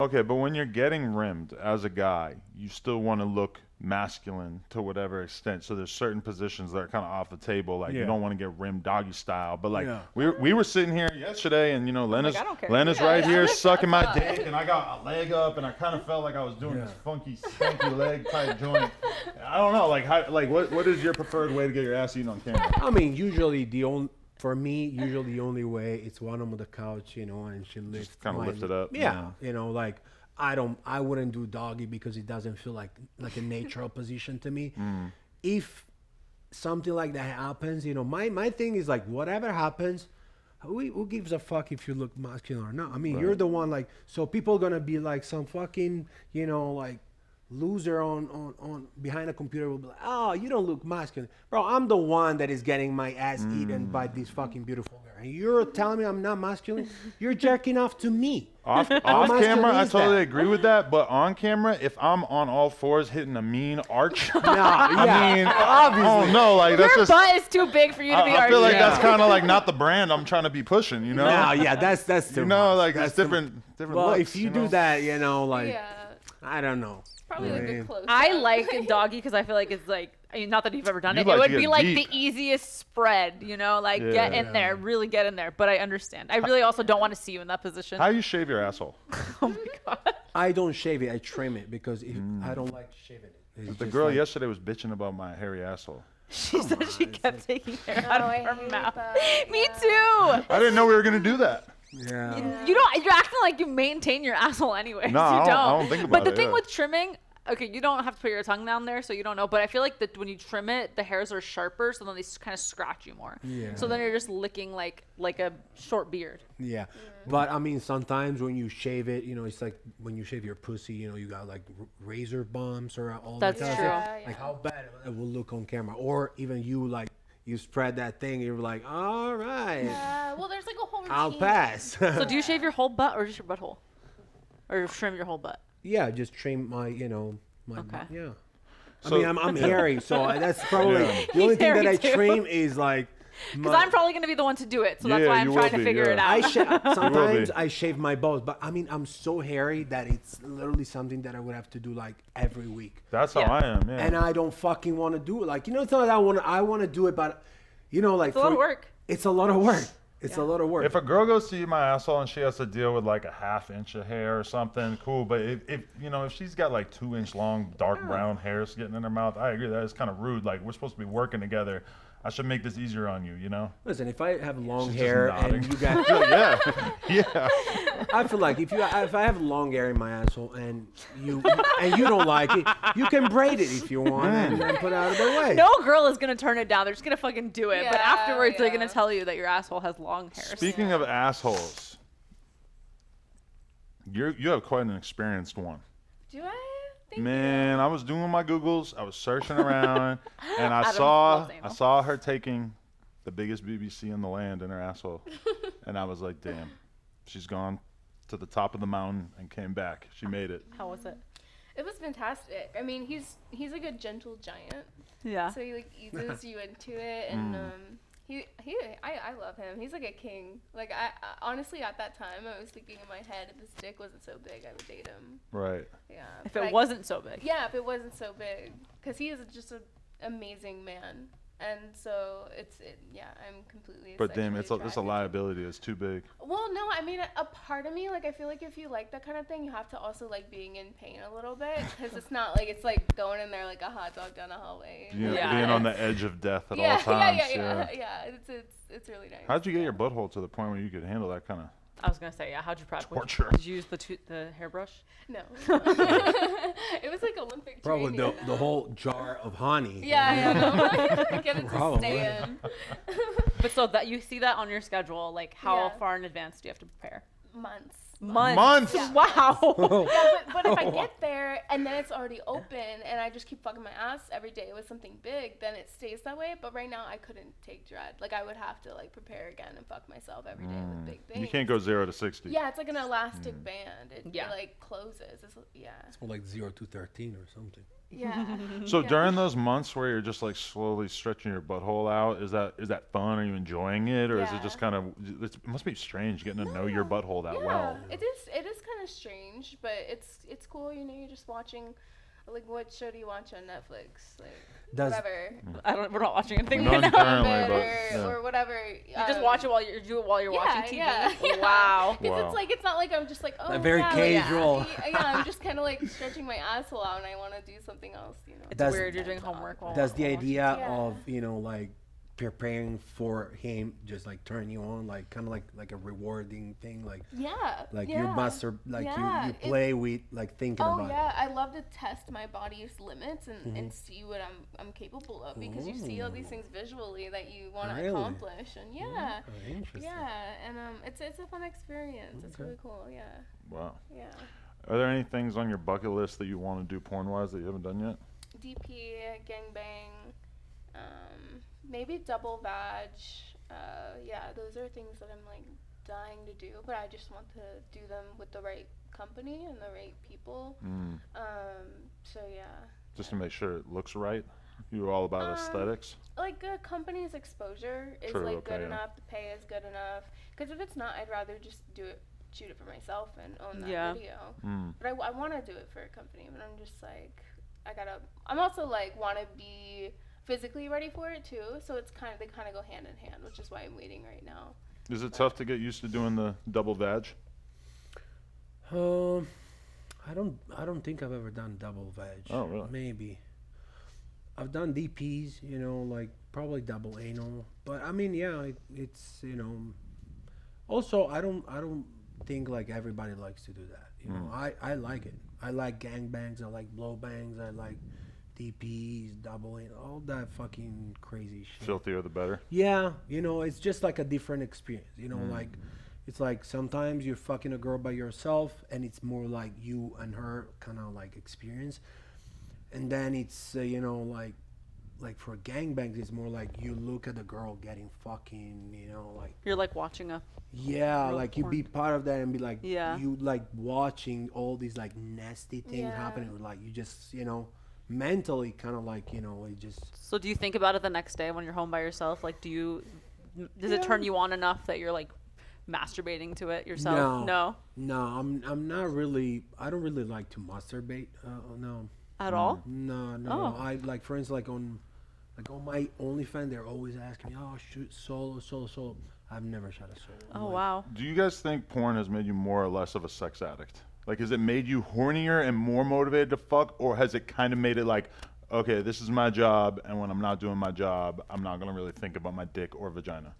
Okay, but when you're getting rimmed as a guy, you still want to look masculine to whatever extent. So there's certain positions that are kind of off the table. Like you don't want to get rimmed doggy style. But like we were sitting here yesterday, and Lena's I don't care. Lena's right here sucking my dick, and I got a leg up, and I kind of felt like I was doing this funky, skanky leg type joint. I don't know, what is your preferred way to get your ass eaten on camera? I mean, usually the only way it's when I'm on the couch, and she lifts. Just kind of lift it up. Yeah, like I wouldn't do doggy because it doesn't feel like a natural position to me. If something like that happens, my thing is like whatever happens, who gives a fuck if you look masculine or not? I mean, you're the one so people gonna be like some fucking loser on behind a computer will be like, oh, you don't look masculine. Bro, I'm the one that is getting my ass eaten by this fucking beautiful girl. And you're telling me I'm not masculine? You're jerking off to me. Off camera, I totally agree with that. But on camera, if I'm on all fours hitting a mean arch, I mean, obviously. Oh, no, like that's your butt is too big for you to be arching. I feel like that's kind of like not the brand I'm trying to be pushing, No, that's too much. Like it's different well, looks, if you do that, I don't know. Probably like a close. I like a doggy because I feel like it's like, not that you've ever done it. It would be like the easiest spread, get in there, really get in there. But I understand. I really also don't want to see you in that position. How do you shave your asshole? Oh my God. I don't shave it. I trim it because I don't like shaving it. The girl yesterday was bitching about my hairy asshole. She said she kept taking hair out of her mouth. Me too. I didn't know we were gonna do that. Yeah. You're acting like you maintain your asshole anyways. No, you don't. I don't think about it. But the thing with trimming, okay, you don't have to put your tongue down there, so you don't know. But I feel like that when you trim it, the hairs are sharper, so then they kind of scratch you more. Yeah. So then you're just licking like a short beard. Yeah. But I mean, sometimes when you shave it, it's like when you shave your pussy, you got like razor bumps or all that. That's true. Like how bad it will look on camera, or even you spread that thing, you're like, all right. Yeah, well, there's like a whole routine. I'll pass. So do you shave your whole butt or just your butthole? Or trim your whole butt? Yeah, just trim my, my Okay. yeah. So, I mean, I'm hairy, so that's probably the only thing that I trim is like. Because I'm probably going to be the one to do it, so that's why I'm trying to figure it out. Sometimes I shave my balls, but I mean, I'm so hairy that it's literally something that I would have to do like every week. That's how I am, yeah. And I don't fucking want to do it. Like, it's not that I want to do it, but, like. It's a lot of work. It's a lot of work. It's a lot of work. If a girl goes to eat my asshole and she has to deal with like a ½ inch of hair or something, cool. But if she's got like 2-inch long dark brown hairs getting in her mouth, I agree that is kind of rude. Like we're supposed to be working together. I should make this easier on you, Listen, if I have long hair and you got yeah. I feel like if I have long hair in my asshole and you don't like it, you can braid it if you want and then put it out of the way. No girl is gonna turn it down. They're just gonna fucking do it. Yeah, but afterwards, they're gonna tell you that your asshole has long hair. Speaking of assholes, you have quite an experienced one. Do I? Man, I was doing my Googles. I was searching around, and I saw her taking the biggest BBC in the land in her asshole, and I was like, damn, she's gone to the top of the mountain and came back. She made it. How was it? It was fantastic. I mean, he's like a gentle giant. Yeah. So he like eases you into it, and I love him. He's like a king. Like I honestly at that time I was thinking in my head, if his dick wasn't so big, I would date him. Right. Yeah. If it wasn't so big. Yeah, if it wasn't so big, because he is just an amazing man, and so I'm completely. But damn, it's a liability. It's too big. Well, no, I mean a part of me, like I feel like if you like that kind of thing, you have to also like being in pain a little bit, because it's not like it's like going in there like a hot dog down a hallway. Yeah, being on the edge of death at all times. Yeah. It's really nice. How'd you get your butthole to the point where you could handle that kind of? I was gonna say, yeah. How'd you prep? Torture. Did you use the hairbrush? No. It was like Olympic probably training. the whole jar of honey. Yeah. I get it to stay in. But so that you see that on your schedule, like how far in advance do you have to prepare? Months. Yeah. Wow. But if I get there and then it's already open and I just keep fucking my ass every day with something big, then it stays that way. But right now I couldn't take dread. Like I would have to like prepare again and fuck myself every day with big things. You can't go 0 to 60. Yeah, it's like an elastic band. It like closes. It's more like 0 to 13 or something. Yeah. So during those months where you're just like slowly stretching your butthole out, is that fun? Are you enjoying it, or is it just kind of? It must be strange getting to know your butthole that well. It is kind kind of strange, but it's cool. You know, you're just watching. Like, what show do you watch on Netflix? Like, whatever. We're not watching anything None right now. currently, or whatever. You just watch it while you're watching TV. Yeah. Wow. Because it's not like I'm just like, oh, very casual. I'm just kind of like stretching my asshole out, and I want to do something else. You know. It's weird. You're doing homework while. Does the idea Yeah. of like preparing for him just like turn you on, like kind of like a rewarding thing, like you master, like you play with like thinking about it. I love to test my body's limits and see what I'm capable of, because you see all these things visually that you want to accomplish, and it's a fun experience. It's really cool. Wow. Yeah. Are there any things on your bucket list that you want to do porn-wise that you haven't done yet? DP, gangbang, maybe double vag. Those are things that I'm like dying to do, but I just want to do them with the right company and the right people. Just to make sure it looks right. You're all about aesthetics. Like a company's exposure is good enough. The pay is good enough. Because if it's not, I'd rather just shoot it for myself and own that video. But I want to do it for a company, but I'm just like, I'm also like want to be physically ready for it too, so they kind of go hand in hand, which is why I'm waiting right now. Is it tough to get used to doing the double vag? I don't think I've ever done double vag. Oh, really? Maybe. I've done DPs, like probably double anal, but I mean, it's Also, I don't think like everybody likes to do that. I like it. I like gangbangs. I like blow bangs. I like DPs, doubling, all that fucking crazy shit. Filthier the better. Yeah, it's just like a different experience. Like it's like sometimes you're fucking a girl by yourself, and it's more like you and her kind of like experience. And then it's like for gangbangs, it's more like you look at the girl getting fucking, like you're like watching a. Yeah, like you be part of that and be like, yeah, you like watching all these like nasty things happening. Like you just, mentally kind of like, it just. So do you think about it the next day when you're home by yourself? Like, does it turn you on enough that you're like masturbating to it yourself? No, I'm not really. I don't really like to masturbate. No. At all? No. Oh. I like, for instance, like on my OnlyFans, they're always asking me, "Oh, shoot solo." I've never shot a solo. Oh, wow. Do you guys think porn has made you more or less of a sex addict? Like, has it made you hornier and more motivated to fuck, or has it kind of made it like, okay, this is my job, and when I'm not doing my job, I'm not gonna really think about my dick or vagina?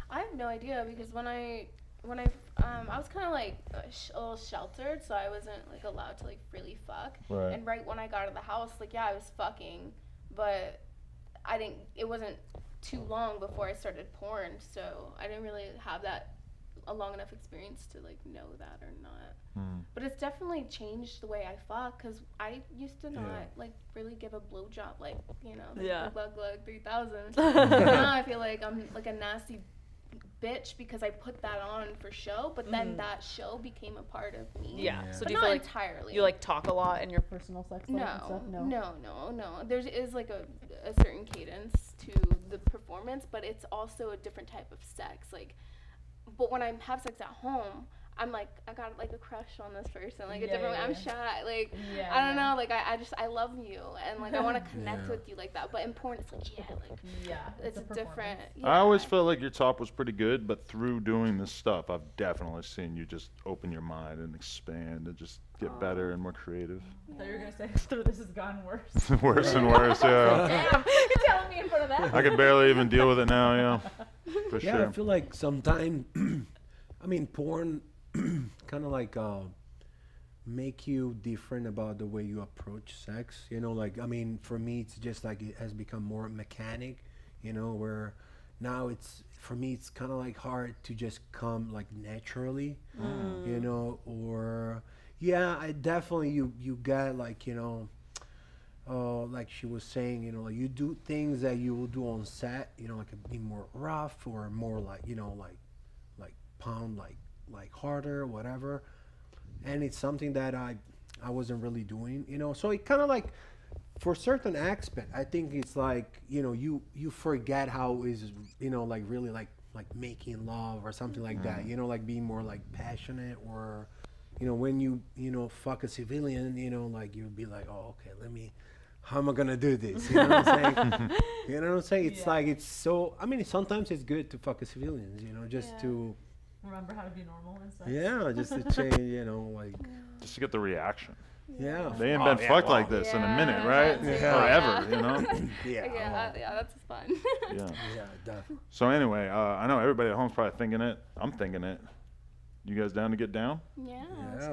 I have no idea, because when I was kind of like a little sheltered, so I wasn't like allowed to like really fuck. Right. And right when I got out of the house, like I was fucking, but it wasn't too long before I started porn, so I didn't really have a long enough experience to like know that or not. But it's definitely changed the way I fuck, because I used to not like really give a blowjob, like glug 3000. Now I feel like I'm like a nasty bitch because I put that on for show, but then that show became a part of me. Yeah. So but do you not feel like entirely. You like talk a lot in your personal sex life and stuff? No. There is like a certain cadence to the performance, but it's also a different type of sex. Like, but when I have sex at home, I'm like, I got like a crush on this person, like a different way. I'm shy, like I don't know, like I love you, and like I want to connect with you like that. But in porn, it's like it's a different. I always felt like your top was pretty good, but through doing this stuff, I've definitely seen you just open your mind and expand and just get better and more creative. I thought you were gonna say through this has gotten worse. Worse and worse, yeah. Damn, you're telling me in front of that. I can barely even deal with it now, for sure. I feel like sometimes, I mean, porn kind of like make you different about the way you approach sex, like, I mean, for me it's just like it has become more mechanic, where now for me it's kind of like hard to just come like naturally, or I definitely you got like, like she was saying, like you do things that you will do on set, like be more rough or more like, like pound like harder, whatever, and it's something that I wasn't really doing, so it kind of like, for certain aspect, I think it's like, you forget how is, like really like making love or something like that, like being more like passionate or you know, when you know, fuck a civilian, you know, like you'll be like, oh, okay, how am I gonna do this? You know what I'm saying? You know what I'm saying? It's like, it's so, I mean, sometimes it's good to fuck a civilians, you know, just to remember how to be normal and stuff. yeah, just to change, you know, like Just to get the reaction. yeah. They ain't been fucked like this in a minute, right? Forever, you know? Yeah, that's fun. Yeah. Yeah, definitely. So anyway, I know everybody at home's probably thinking it. I'm thinking it. You guys down to get down? Yeah. Yeah.